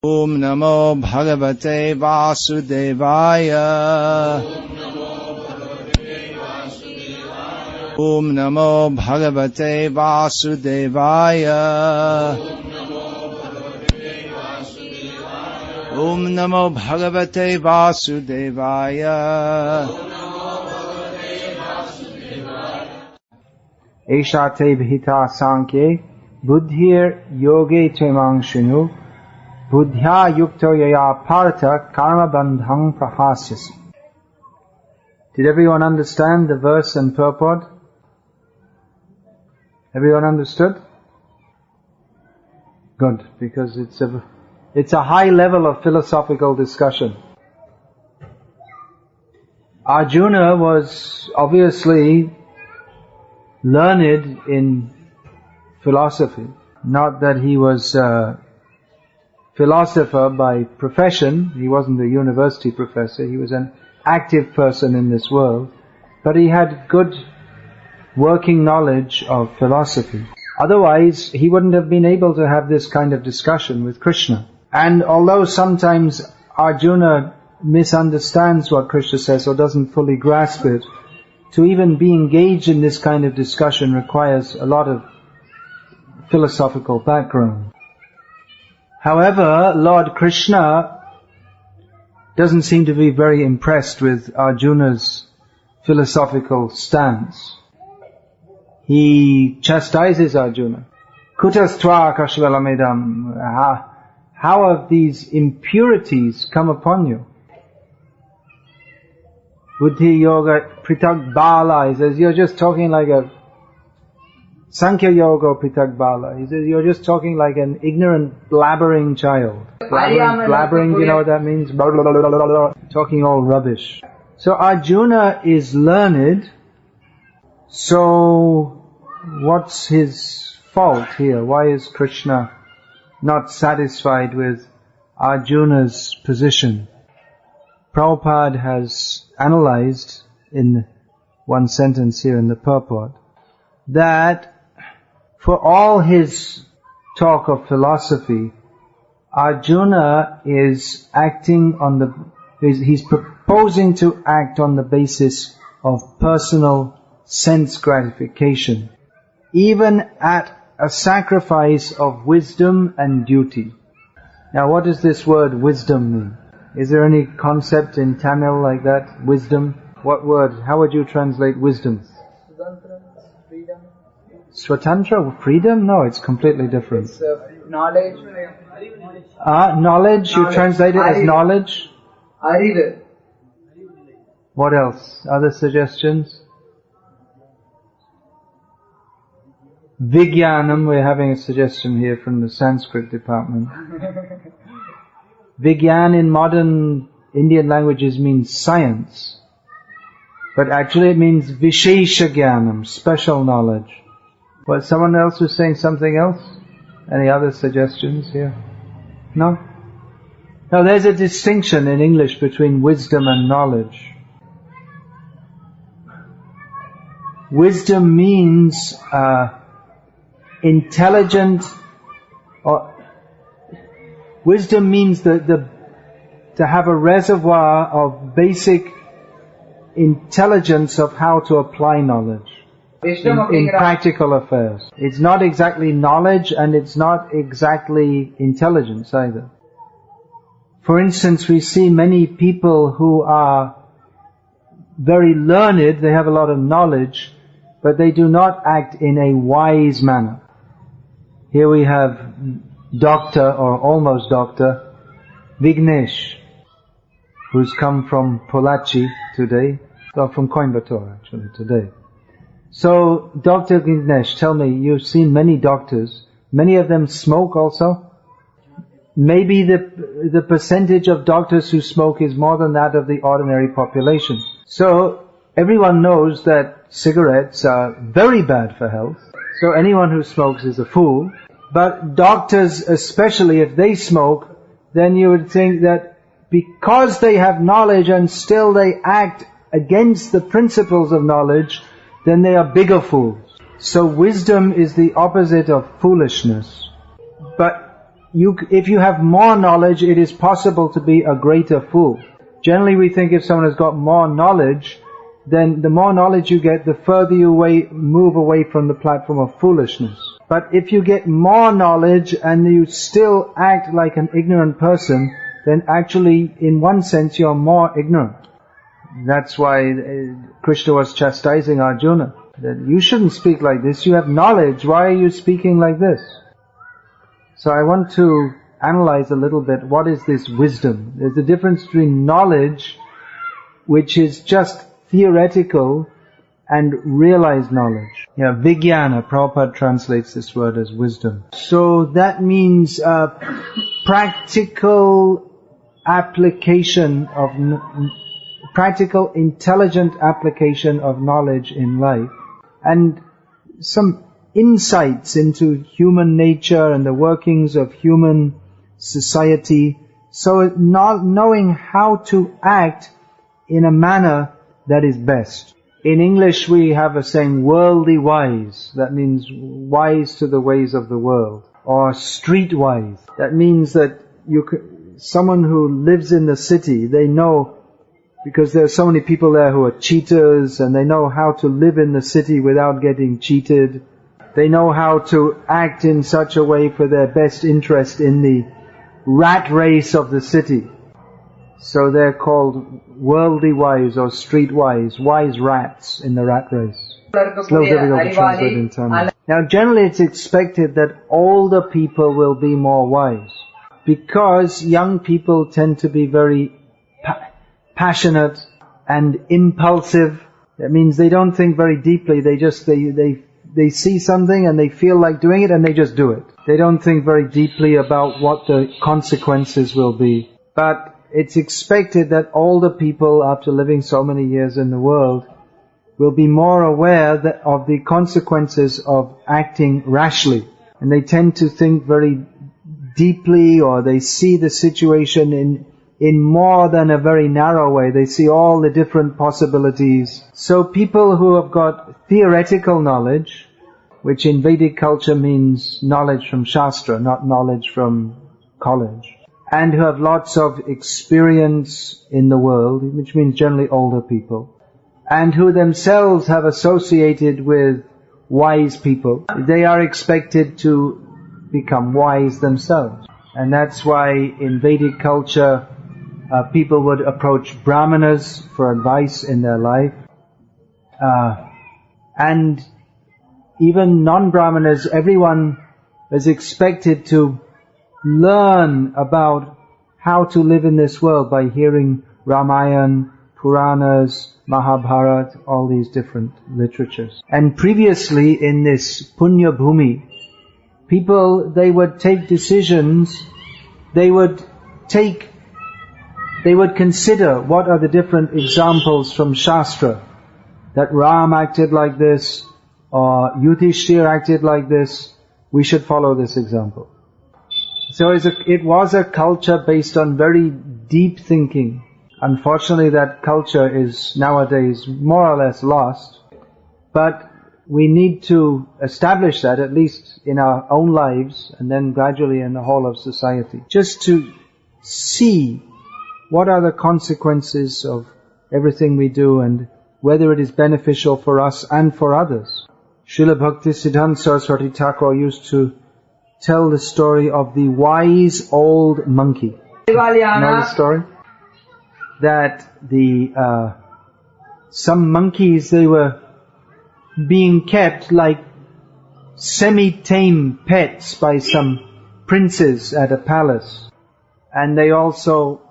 Om Namo Bhagavate Vasudevaya. Om Namo Bhagavate Vasudevaya. Om Namo Bhagavate Vasudevaya. Eshate Bhita Sankhe Buddhir Yoge Temang Shinu Buddhya Yukto Yaya Partha Karma Bandhang Prahasyasi. Did everyone understand the verse and purport? Everyone understood? Good, because it's a high level of philosophical discussion. Arjuna was obviously learned in philosophy. Not that he was a philosopher by profession. He wasn't a university professor. He was an active person in this world. But he had good working knowledge of philosophy. Otherwise, he wouldn't have been able to have this kind of discussion with Krishna. And although sometimes Arjuna misunderstands what Krishna says or doesn't fully grasp it, to even be engaged in this kind of discussion requires a lot of philosophical background. However, Lord Krishna doesn't seem to be very impressed with Arjuna's philosophical stance. He chastises Arjuna. Kutastva kashvalamedam. How have these impurities come upon you? Buddhi yoga pritak bala. He says, you're just talking like a Sankhya yoga pritak bala. He says, you're just talking like an ignorant, blabbering child. Blabbering, you know what that means? Blah, blah, blah, blah, blah, blah. Talking all rubbish. So Arjuna is learned. So what's his fault here? Why is Krishna not satisfied with Arjuna's position? Prabhupada has analyzed in one sentence here in the purport that for all his talk of philosophy, Arjuna is he's proposing to act on the basis of personal sense gratification, even at a sacrifice of wisdom and duty. Now, what does this word wisdom mean? Is there any concept in Tamil like that? Wisdom? What word? How would you translate wisdom? Freedom. Swatantra? Freedom? No, it's completely different. It's knowledge. Knowledge? You translate it as knowledge? Arivu. What else? Other suggestions? Vijnanam, we're having a suggestion here from the Sanskrit department. Vigyan in modern Indian languages means science. But actually it means Vishesha Jnanam, special knowledge. But someone else was saying something else? Any other suggestions here? No? Now there's a distinction in English between wisdom and knowledge. Wisdom means intelligent, or wisdom means to have a reservoir of basic intelligence of how to apply knowledge in practical affairs. It's not exactly knowledge and it's not exactly intelligence either. For instance, we see many people who are very learned, they have a lot of knowledge, but they do not act in a wise manner. Here we have Doctor, or almost Doctor, Vignesh, who's come from Polachi today, or from Coimbatore actually today. So, Dr. Vignesh, tell me, you've seen many doctors, many of them smoke also? Maybe the percentage of doctors who smoke is more than that of the ordinary population. So, everyone knows that cigarettes are very bad for health. So anyone who smokes is a fool. But doctors, especially if they smoke, then you would think that because they have knowledge and still they act against the principles of knowledge, then they are bigger fools. So wisdom is the opposite of foolishness. But if you have more knowledge, it is possible to be a greater fool. Generally we think if someone has got more knowledge, then the more knowledge you get, the further you move away from the platform of foolishness. But if you get more knowledge and you still act like an ignorant person, then actually, in one sense, you're more ignorant. That's why Krishna was chastising Arjuna, that you shouldn't speak like this, you have knowledge, why are you speaking like this? So I want to analyze a little bit, what is this wisdom? There's a difference between knowledge, which is just theoretical, and realized knowledge. Yeah, Vijnana, Prabhupada translates this word as wisdom. So that means practical application of, practical intelligent application of knowledge in life, and some insights into human nature and the workings of human society, so not knowing how to act in a manner that is best. In English we have a saying, worldly wise. That means wise to the ways of the world. Or streetwise. That means that someone who lives in the city, they know, because there are so many people there who are cheaters, and they know how to live in the city without getting cheated. They know how to act in such a way for their best interest in the rat race of the city. So they're called worldly wise or street wise rats in the rat race. It's a little difficult to translate in Tamil. Now generally it's expected that older people will be more wise, because young people tend to be very passionate and impulsive. That means they don't think very deeply, they see something and they feel like doing it and they just do it. They don't think very deeply about what the consequences will be. But it's expected that older people, after living so many years in the world, will be more aware of the consequences of acting rashly. And they tend to think very deeply, or they see the situation in more than a very narrow way. They see all the different possibilities. So people who have got theoretical knowledge, which in Vedic culture means knowledge from Shastra, not knowledge from college, and who have lots of experience in the world, which means generally older people, and who themselves have associated with wise people, they are expected to become wise themselves. And that's why in Vedic culture, people would approach brahmanas for advice in their life. And even non-brahmanas, everyone is expected to learn about how to live in this world by hearing Ramayana, Puranas, Mahabharata, all these different literatures. And previously in this Punya Bhumi, people, they would take decisions, they would consider what are the different examples from Shastra, that Ram acted like this, or Yudhishthir acted like this, we should follow this example. So it was a culture based on very deep thinking. Unfortunately, that culture is nowadays more or less lost. But we need to establish that, at least in our own lives, and then gradually in the whole of society. Just to see what are the consequences of everything we do, and whether it is beneficial for us and for others. Srila Bhakti Siddhanta Saraswati Thakur used to tell the story of the wise old monkey. You know the story? That some monkeys, they were being kept like semi-tame pets by some princes at a palace. And they also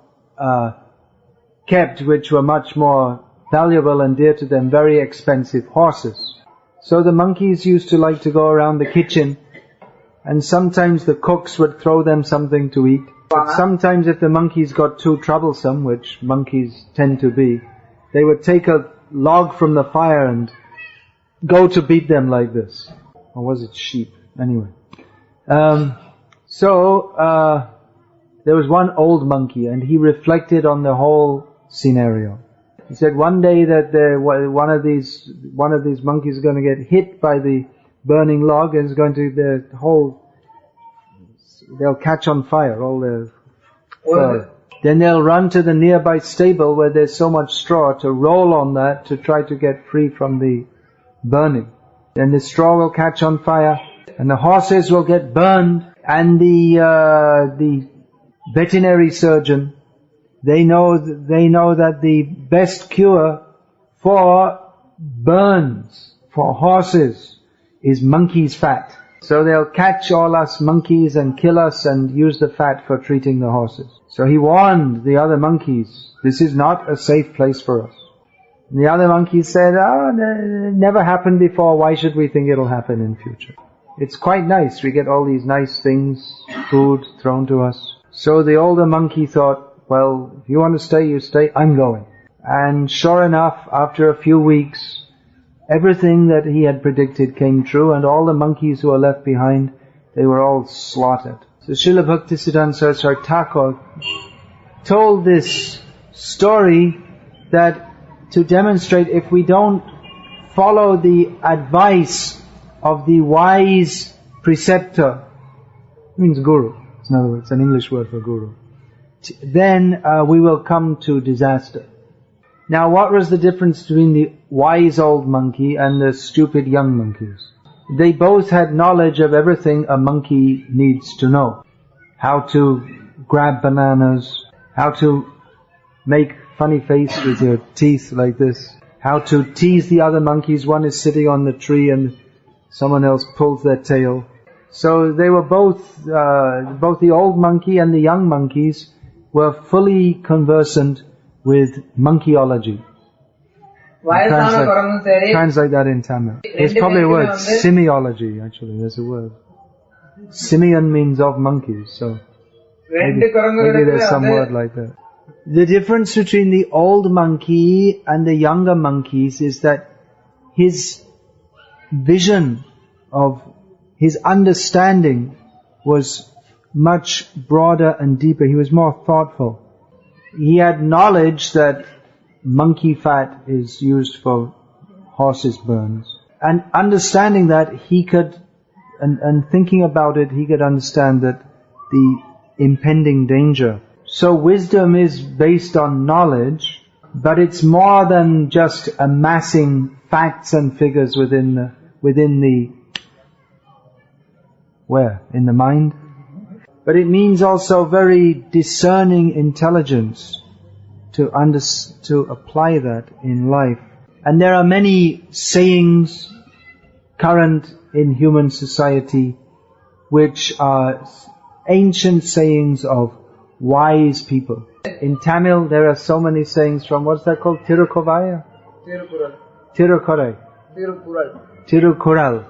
kept, which were much more valuable and dear to them, very expensive horses. So the monkeys used to like to go around the kitchen, and sometimes the cooks would throw them something to eat. But sometimes if the monkeys got too troublesome, which monkeys tend to be, they would take a log from the fire and go to beat them like this. Or was it sheep? Anyway. There was one old monkey, and he reflected on the whole scenario. He said one day that one of these monkeys is going to get hit by the burning log, and the whole they'll catch on fire, all their fur. Then they'll run to the nearby stable where there's so much straw to roll on that to try to get free from the burning. Then the straw will catch on fire and the horses will get burned, and the veterinary surgeon, they know that the best cure for burns for horses is monkey's fat. So they'll catch all us monkeys and kill us and use the fat for treating the horses. So he warned the other monkeys, this is not a safe place for us. And the other monkeys said, it never happened before, why should we think it'll happen in future? It's quite nice, we get all these nice things, food thrown to us. So the older monkey thought, well, if you want to stay, you stay, I'm going. And sure enough, after a few weeks, everything that he had predicted came true, and all the monkeys who were left behind, they were all slaughtered. So Srila Bhaktisiddhanta Saraswati Thakur told this story that to demonstrate if we don't follow the advice of the wise preceptor, it means guru, in other words, it's an English word for guru, then we will come to disaster. Now, what was the difference between the wise old monkey and the stupid young monkeys? They both had knowledge of everything a monkey needs to know. How to grab bananas, how to make funny face with your teeth like this, how to tease the other monkeys. One is sitting on the tree and someone else pulls their tail. So they were both the old monkey and the young monkeys were fully conversant with monkeyology. Translate that in Tamil. There's probably a word, simiology actually, there's a word. Simian means of monkeys, so maybe there's some word like that. The difference between the old monkey and the younger monkeys is that his vision of his understanding was much broader and deeper. He was more thoughtful. He had knowledge that monkey fat is used for horses' burns. And understanding that, he could, and thinking about it, he could understand that the impending danger. So wisdom is based on knowledge, but it's more than just amassing facts and figures within the where? In the mind? But it means also very discerning intelligence to apply that in life. And there are many sayings current in human society which are ancient sayings of wise people. In Tamil there are so many sayings from, what's that called? Tirukkovaya? Tirukural.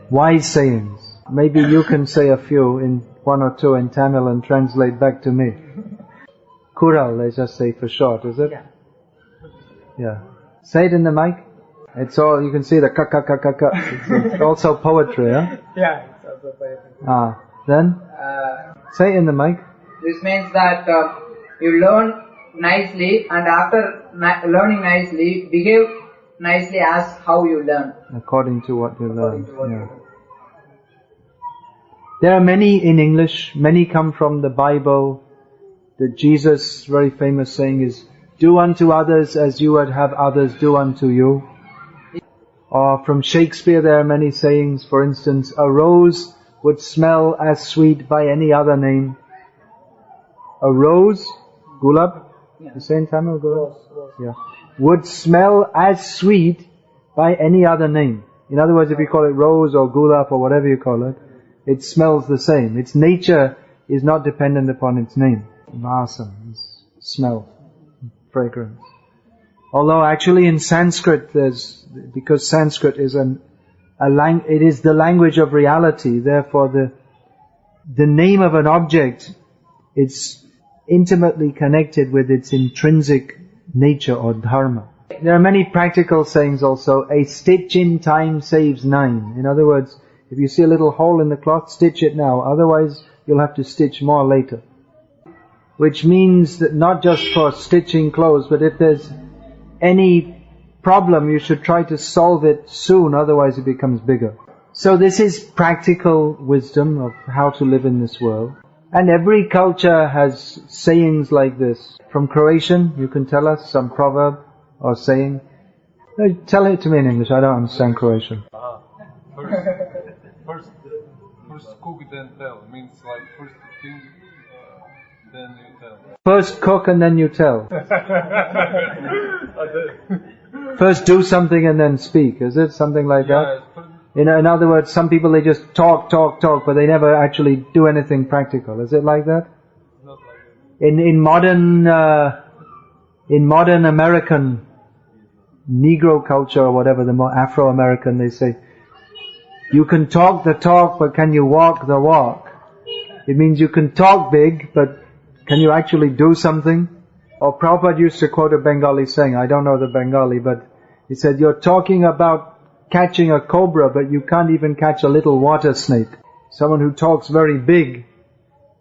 Wise sayings. Maybe you can say a few, in one or two in Tamil, and translate back to me. Kural, they just say for short, is it? Yeah. Say it in the mic. It's all, you can see the ka. It's also poetry, huh? Yeah, it's also poetry. Then? Say it in the mic. This means that you learn nicely, and after learning nicely, behave nicely as how you learn. According to what you learn. There are many in English, many come from the Bible. The Jesus very famous saying is, do unto others as you would have others do unto you. Or from Shakespeare there are many sayings. For instance, a rose would smell as sweet by any other name. A rose, gulab, you say in Tamil, gulab? Yeah. Would smell as sweet by any other name. In other words, if you call it rose or gulab or whatever you call it, it smells the same. Its nature is not dependent upon its name. Vasa, smell, fragrance. Although actually in Sanskrit because Sanskrit is it is the language of reality, therefore the name of an object is intimately connected with its intrinsic nature or dharma. There are many practical sayings also. A stitch in time saves 9. In other words, if you see a little hole in the cloth, stitch it now, otherwise you'll have to stitch more later. Which means that not just for stitching clothes, but if there's any problem, you should try to solve it soon, otherwise it becomes bigger. So this is practical wisdom of how to live in this world. And every culture has sayings like this. From Croatian, you can tell us some proverb or saying. No, tell it to me in English, I don't understand Croatian. First cook then tell. Means like first think, then you tell. First cook and then you tell. First do something and then speak. Is it something like that? In other words, some people they just talk, but they never actually do anything practical. Is it like that? Not like that. In modern American Negro culture or whatever, the more Afro-American, they say, you can talk the talk, but can you walk the walk? It means you can talk big, but can you actually do something? Or Prabhupada used to quote a Bengali saying, I don't know the Bengali, but he said, you're talking about catching a cobra, but you can't even catch a little water snake. Someone who talks very big,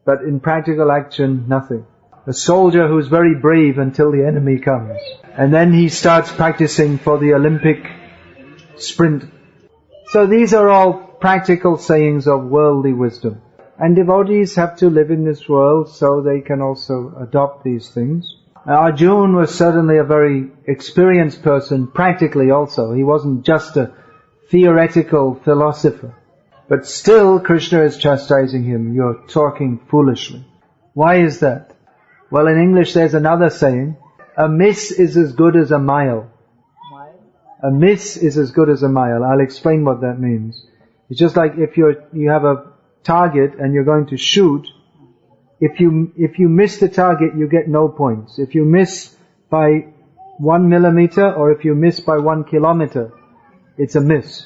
but in practical action, nothing. A soldier who's very brave until the enemy comes. And then he starts practicing for the Olympic sprint. So these are all practical sayings of worldly wisdom. And devotees have to live in this world so they can also adopt these things. Arjuna was certainly a very experienced person, practically also. He wasn't just a theoretical philosopher. But still Krishna is chastising him, you're talking foolishly. Why is that? Well, in English there's another saying, a miss is as good as a mile. A miss is as good as a mile. I'll explain what that means. It's just like if you have a target and you're going to shoot, if you miss the target, you get no points. If you miss by 1 millimeter or if you miss by 1 kilometer, it's a miss.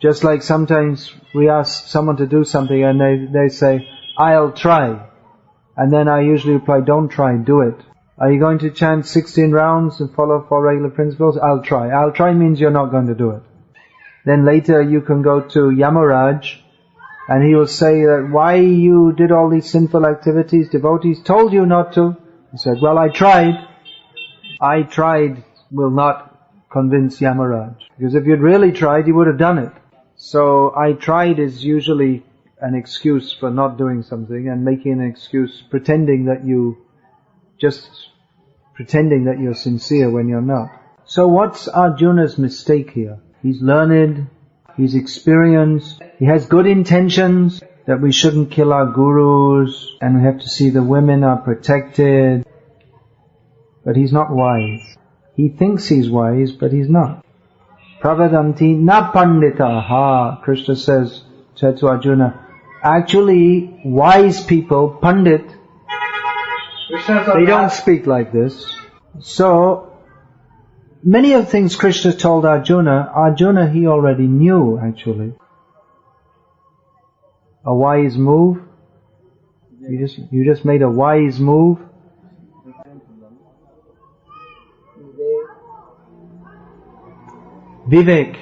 Just like sometimes we ask someone to do something and they say, I'll try. And then I usually reply, don't try, do it. Are you going to chant 16 rounds and follow 4 regular principles? I'll try. I'll try means you're not going to do it. Then later you can go to Yamaraj and he will say that why you did all these sinful activities, devotees told you not to. He said, well, I tried. I tried will not convince Yamaraj. Because if you'd really tried, you would have done it. So I tried is usually an excuse for not doing something and making an excuse, pretending that you're sincere when you're not. So what's Arjuna's mistake here? He's learned, he's experienced, he has good intentions, that we shouldn't kill our gurus, and we have to see the women are protected. But he's not wise. He thinks he's wise, but he's not. Pravadanti na panditaha, Krishna said to Arjuna, actually wise people, pandit, they don't speak like this. So, many of the things Krishna told Arjuna he already knew actually. A wise move. You just made a wise move. Vivek.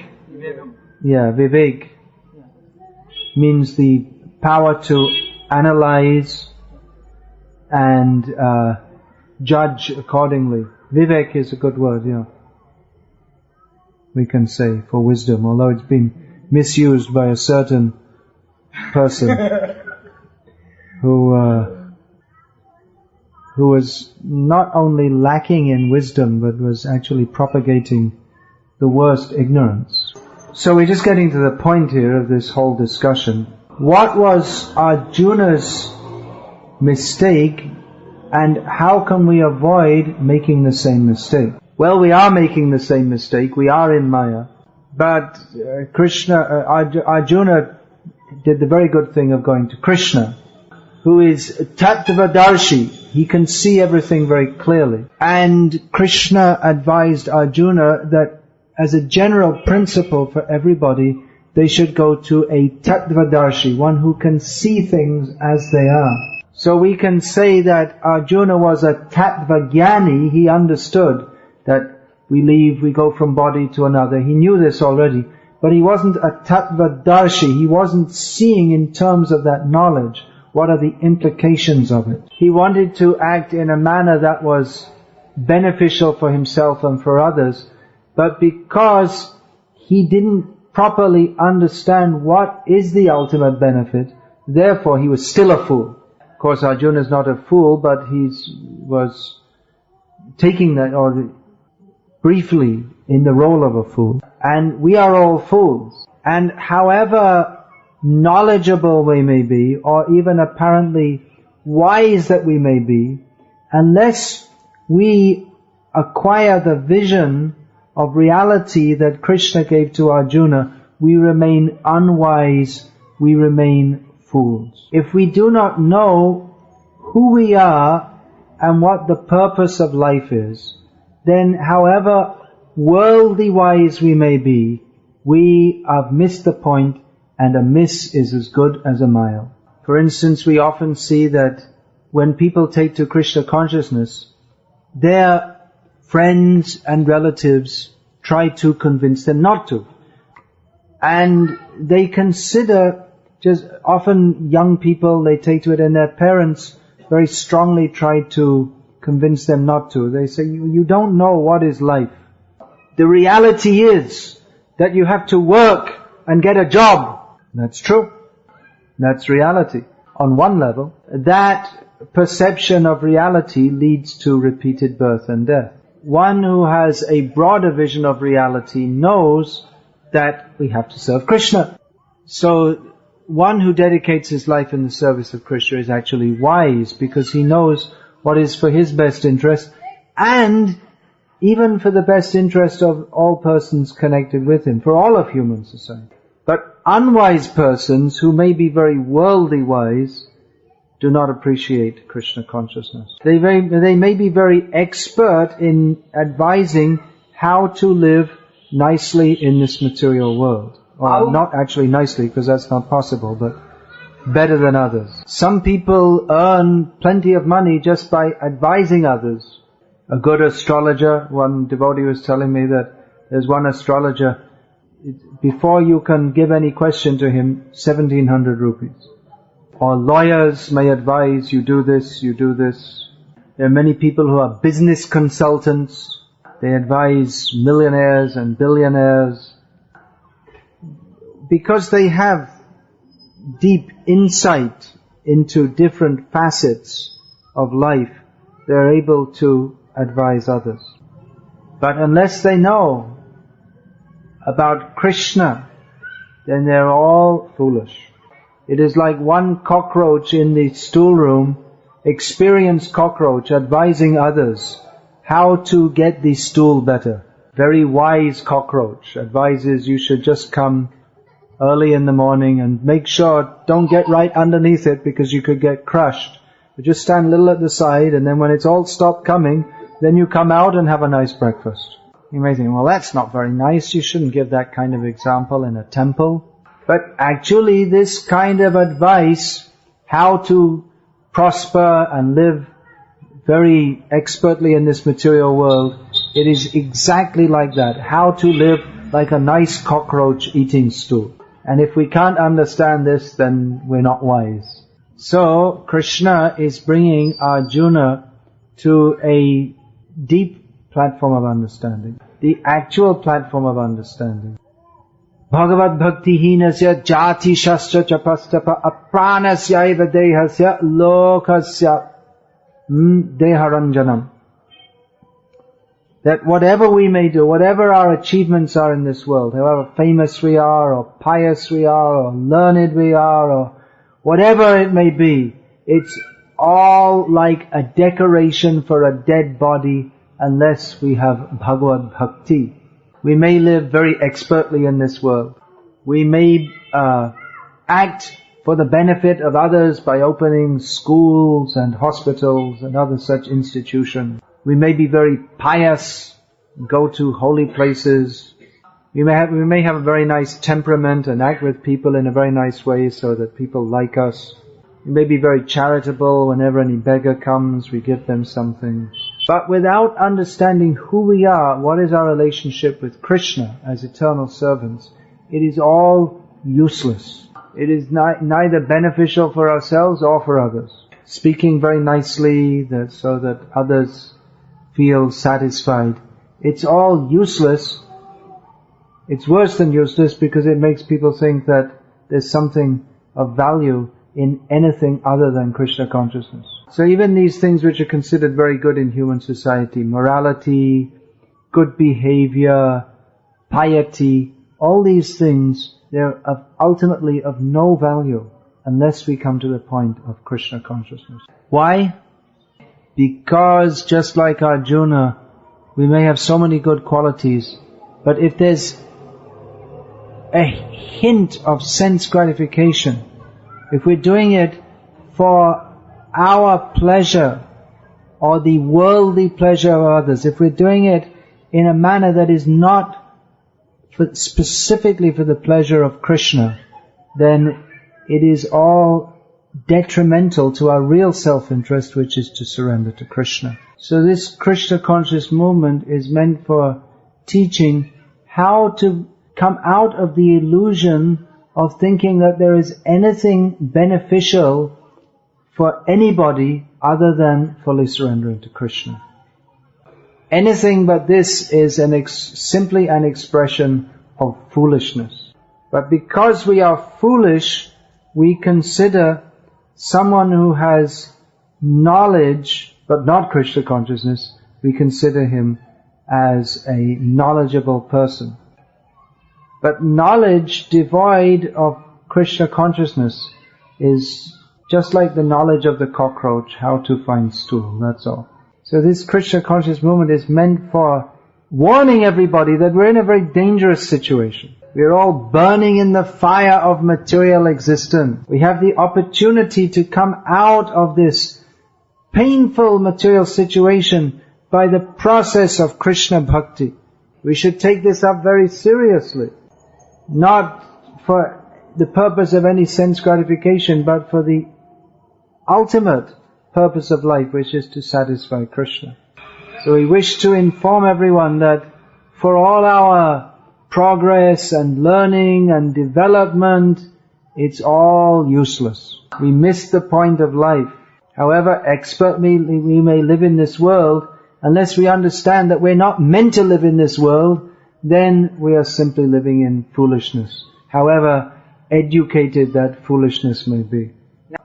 Yeah, Vivek means the power to analyze and judge accordingly. Vivek is a good word, yeah. We can say for wisdom, although it's been misused by a certain person who was not only lacking in wisdom but was actually propagating the worst ignorance. So we're just getting to the point here of this whole discussion. What was Arjuna's mistake and how can we avoid making the same mistake? Well, we are making the same mistake. We are in Maya. But Arjuna did the very good thing of going to Krishna, who is Tattvadarshi. He can see everything very clearly. And Krishna advised Arjuna that as a general principle for everybody, they should go to a Tattvadarshi, one who can see things as they are. So we can say that Arjuna was a Tattvajnani. He understood that we go from body to another. He knew this already. But he wasn't a Tattvadarshi. He wasn't seeing in terms of that knowledge what are the implications of it. He wanted to act in a manner that was beneficial for himself and for others. But because he didn't properly understand what is the ultimate benefit. Therefore, he was still a fool. Of course, Arjuna is not a fool, but he was taking that, or briefly, in the role of a fool. And we are all fools. And however knowledgeable we may be, or even apparently wise that we may be, unless we acquire the vision of reality that Krishna gave to Arjuna, we remain unwise, we remain fools. If we do not know who we are and what the purpose of life is, then however worldly wise we may be, we have missed the point, and a miss is as good as a mile. For instance, we often see that when people take to Krishna consciousness, their friends and relatives try to convince them not to. And they consider, just often young people, they take to it, and their parents very strongly try to convince them not to. They say, you don't know what is life. The reality is that you have to work and get a job. That's true. That's reality. On one level, that perception of reality leads to repeated birth and death. One who has a broader vision of reality knows that we have to serve Krishna. So one who dedicates his life in the service of Krishna is actually wise, because he knows what is for his best interest, and even for the best interest of all persons connected with him, for all of human society. But unwise persons who may be very worldly wise do not appreciate Krishna consciousness. They may be very expert in advising how to live nicely in this material world. Or not actually nicely, because that's not possible, but better than others. Some people earn plenty of money just by advising others. A good astrologer, one devotee was telling me that there's one astrologer, before you can give any question to him, 1700 rupees. Or lawyers may advise, you do this, you do this. There are many people who are business consultants. They advise millionaires and billionaires. Because they have deep insight into different facets of life, they're able to advise others. But unless they know about Krishna, then they're all foolish. It is like one cockroach in the stoolroom, experienced cockroach, advising others how to get the stool better. Very wise cockroach advises you should just come early in the morning and make sure don't get right underneath it, because you could get crushed. But just stand a little at the side, and then when it's all stopped coming, then you come out and have a nice breakfast. You may think, well, that's not very nice. You shouldn't give that kind of example in a temple. But actually, this kind of advice, how to prosper and live very expertly in this material world, it is exactly like that. How to live like a nice cockroach eating stool. And if we can't understand this, then we're not wise. So, Krishna is bringing Arjuna to a deep platform of understanding. The actual platform of understanding. Bhagavad-bhakti hinasya jati shastra chapastapa apranasya dehasya lokasya deharanjanam. That whatever we may do, whatever our achievements are in this world, however famous we are, or pious we are, or learned we are, or whatever it may be, it's all like a decoration for a dead body unless we have Bhagavad-bhakti. We may live very expertly in this world. We may act for the benefit of others by opening schools and hospitals and other such institutions. We may be very pious, go to holy places. We may have a very nice temperament and act with people in a very nice way so that people like us. We may be very charitable. Whenever any beggar comes, we give them something. But without understanding who we are, what is our relationship with Krishna as eternal servants, it is all useless. It is neither beneficial for ourselves or for others. Speaking very nicely so that others feel satisfied, it's all useless It's worse than useless because it makes people think that there's something of value in anything other than Krishna consciousness. So even these things which are considered very good in human society, morality, good behavior, piety, all these things, they're ultimately of no value unless we come to the point of Krishna consciousness. Why? Because just like Arjuna, we may have so many good qualities, but if there's a hint of sense gratification, if we're doing it for our pleasure or the worldly pleasure of others, if we're doing it in a manner that is not specifically for the pleasure of Krishna, then it is all detrimental to our real self-interest, which is to surrender to Krishna. So this Krishna conscious movement is meant for teaching how to come out of the illusion of thinking that there is anything beneficial for anybody other than fully surrendering to Krishna. Anything but this is simply an expression of foolishness. But because we are foolish, we consider someone who has knowledge but not Krishna consciousness, we consider him as a knowledgeable person. But knowledge devoid of Krishna consciousness is just like the knowledge of the cockroach, how to find stool, that's all. So this Krishna conscious movement is meant for warning everybody that we're in a very dangerous situation. We're all burning in the fire of material existence. We have the opportunity to come out of this painful material situation by the process of Krishna Bhakti. We should take this up very seriously. Not for the purpose of any sense gratification, but for the ultimate purpose of life, which is to satisfy Krishna. So we wish to inform everyone that for all our progress and learning and development, it's all useless. We miss the point of life. However expertly we may live in this world, unless we understand that we're not meant to live in this world, then we are simply living in foolishness, however educated that foolishness may be.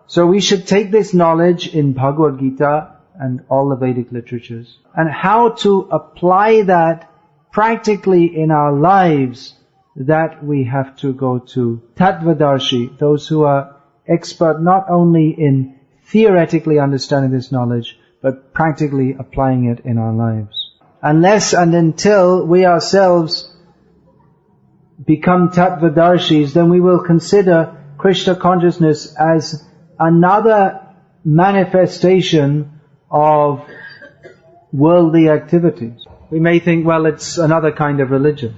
So we should take this knowledge in Bhagavad-gita and all the Vedic literatures, and how to apply that practically in our lives, that we have to go to Tattvadarshi, those who are expert not only in theoretically understanding this knowledge, but practically applying it in our lives. Unless and until we ourselves become Tattvadarshis, then we will consider Krishna consciousness as another manifestation of worldly activities. We may think, well, it's another kind of religion.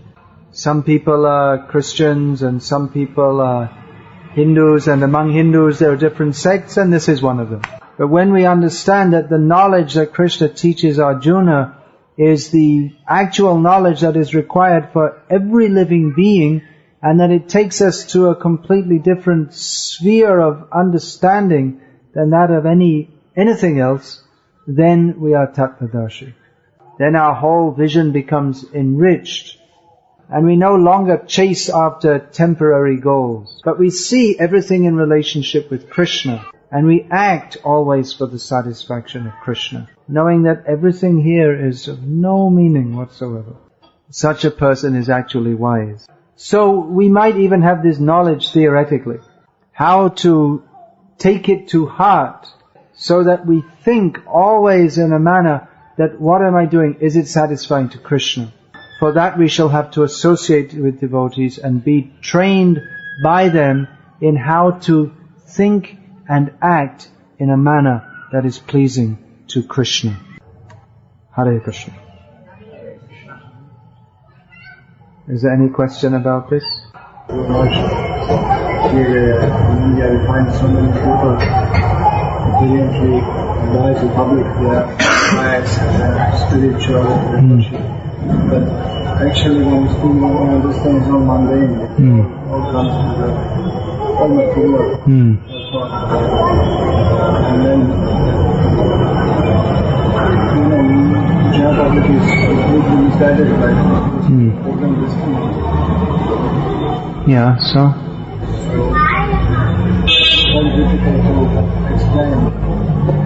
Some people are Christians and some people are Hindus, and among Hindus there are different sects, and this is one of them. But when we understand that the knowledge that Krishna teaches Arjuna is the actual knowledge that is required for every living being, and that it takes us to a completely different sphere of understanding than that of anything else, then we are Tattvadarshi. Then our whole vision becomes enriched, and we no longer chase after temporary goals, but we see everything in relationship with Krishna, and we act always for the satisfaction of Krishna, knowing that everything here is of no meaning whatsoever. Such a person is actually wise. So we might even have this knowledge theoretically, how to take it to heart, so that we think always in a manner that what am I doing? Is it satisfying to Krishna? For that we shall have to associate with devotees and be trained by them in how to think and act in a manner that is pleasing to Krishna. Hare Krishna. Is there any question about this? Here in India we find so many people brilliantly lie to public their lives, spiritual worship. But actually when you speak about this thing is all mundane. All comes to the all material. And then general public is completely misguided by They can discriminate. Yeah, so? It's very difficult to explain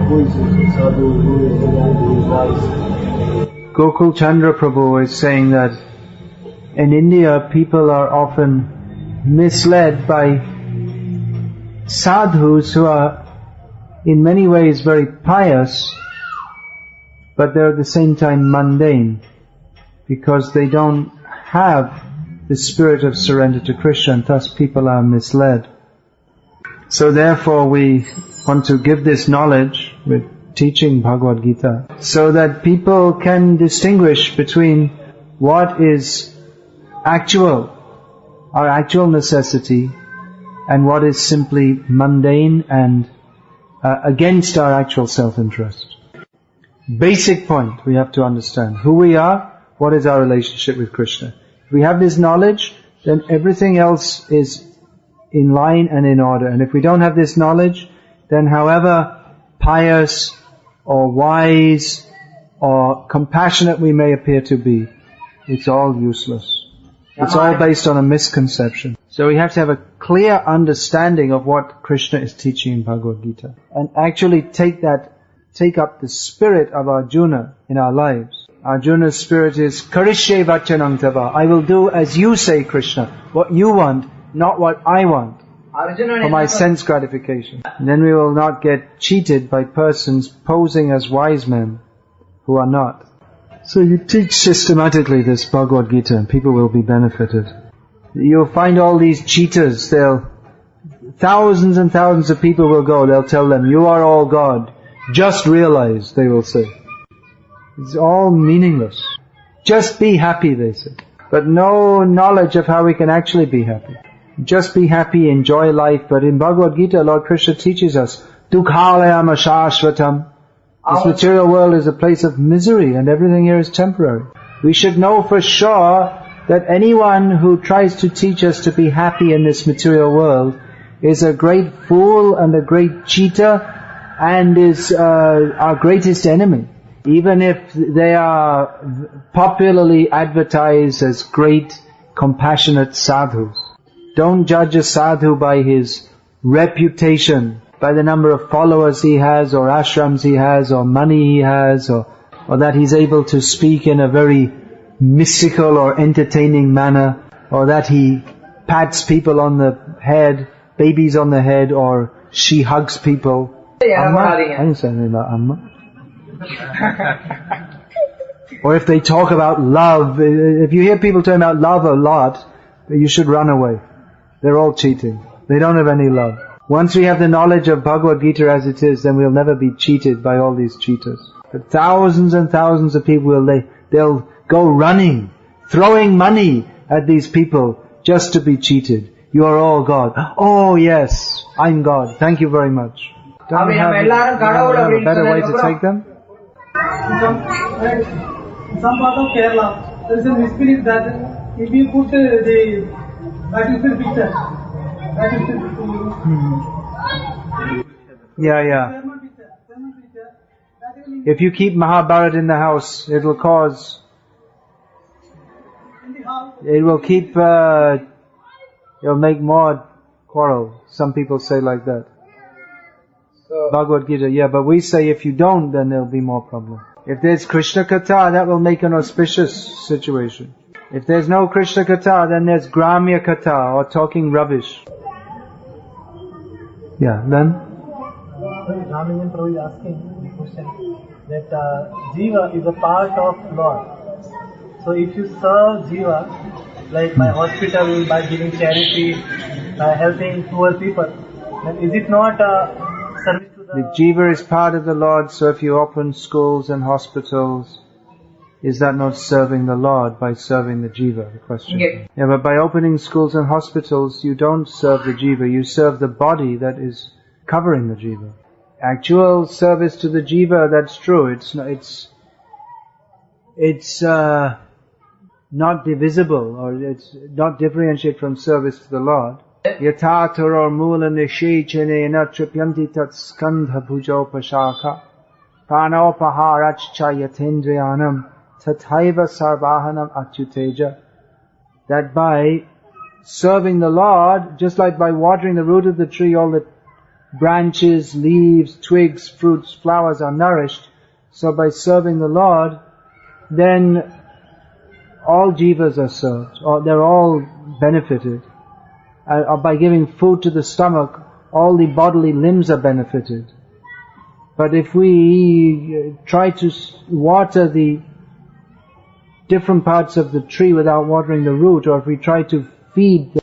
who is a sadhu, who is the one who is wise. Gokul Chandra Prabhu is saying that in India people are often misled by sadhus who are in many ways very pious, but they're at the same time mundane, because they don't have the spirit of surrender to Krishna, and thus people are misled. So therefore we want to give this knowledge with teaching Bhagavad-gita, so that people can distinguish between what is actual, our actual necessity, and what is simply mundane and against our actual self-interest. Basic point we have to understand. Who we are, what is our relationship with Krishna. If we have this knowledge, then everything else is in line and in order. And if we don't have this knowledge, then however pious or wise or compassionate we may appear to be, it's all useless. It's all based on a misconception. So we have to have a clear understanding of what Krishna is teaching in Bhagavad-gita, and actually take up the spirit of Arjuna in our lives. Arjuna's spirit is Karishye Vachanam Tava. I will do as you say, Krishna, what you want, not what I want, for my sense gratification. And then we will not get cheated by persons posing as wise men who are not. So you teach systematically this Bhagavad-gita and people will be benefited. You'll find all these cheaters, thousands and thousands of people will go, they'll tell them, you are all God. Just realize, they will say. It's all meaningless. Just be happy, they say. But no knowledge of how we can actually be happy. Just be happy, enjoy life. But in Bhagavad-gita, Lord Krishna teaches us, Dukhalayam ashashvatam. This material world is a place of misery and everything here is temporary. We should know for sure that anyone who tries to teach us to be happy in this material world is a great fool and a great cheater and is our greatest enemy. Even if they are popularly advertised as great, compassionate sadhus. Don't judge a sadhu by his reputation, by the number of followers he has, or ashrams he has, or money he has, or that he's able to speak in a very mystical or entertaining manner, or that he pats people on the head, babies on the head, or she hugs people. Amma? I didn't say anything about Amma. Or if they talk about love, if you hear people talking about love a lot, you should run away. They're all cheating. They don't have any love. Once we have the knowledge of Bhagavad-gita as it is, then we'll never be cheated by all these cheaters. But thousands and thousands of people they'll go running, throwing money at these people just to be cheated. You are all God. Oh yes, I'm God. Thank you very much. Don't we have a better way to take them? In some part of Kerala, there is a mystery that if you put the battlefield picture, Yeah. If you keep Mahabharata in the house, it will make more quarrel. Some people say like that. So, Bhagavad-gita, yeah, but we say if you don't, then there'll be more problem. If there's Krishna Katha, that will make an auspicious situation. If there's no Krishna Katha, then there's Gramya Katha, or talking rubbish. Yeah, then? Ramanujan Prabhu is asking the question that Jiva is a part of Lord. So if you serve Jiva, like by hospital, by giving charity, by helping poor people, then is it not a service to the Jiva is part of the Lord, so if you open schools and hospitals, is that not serving the Lord by serving the Jiva? The question. Yeah, but by opening schools and hospitals, you don't serve the Jiva, you serve the body that is covering the Jiva. Actual service to the Jiva, that's true. It's not divisible, or it's not differentiated from service to the Lord. Yatha turor mula nishechene na tripyanti tat skandha bhujopashaka pranopaharachcha yatendriyanam tathaiva sarvahanam achyuteja, that by serving the Lord, just like by watering the root of the tree, all the branches, leaves, twigs, fruits, flowers are nourished, so by serving the Lord, then all jivas are served, or they're all benefited. Or by giving food to the stomach, all the bodily limbs are benefited. But if we try to water the different parts of the tree without watering the root, or if we try to feed the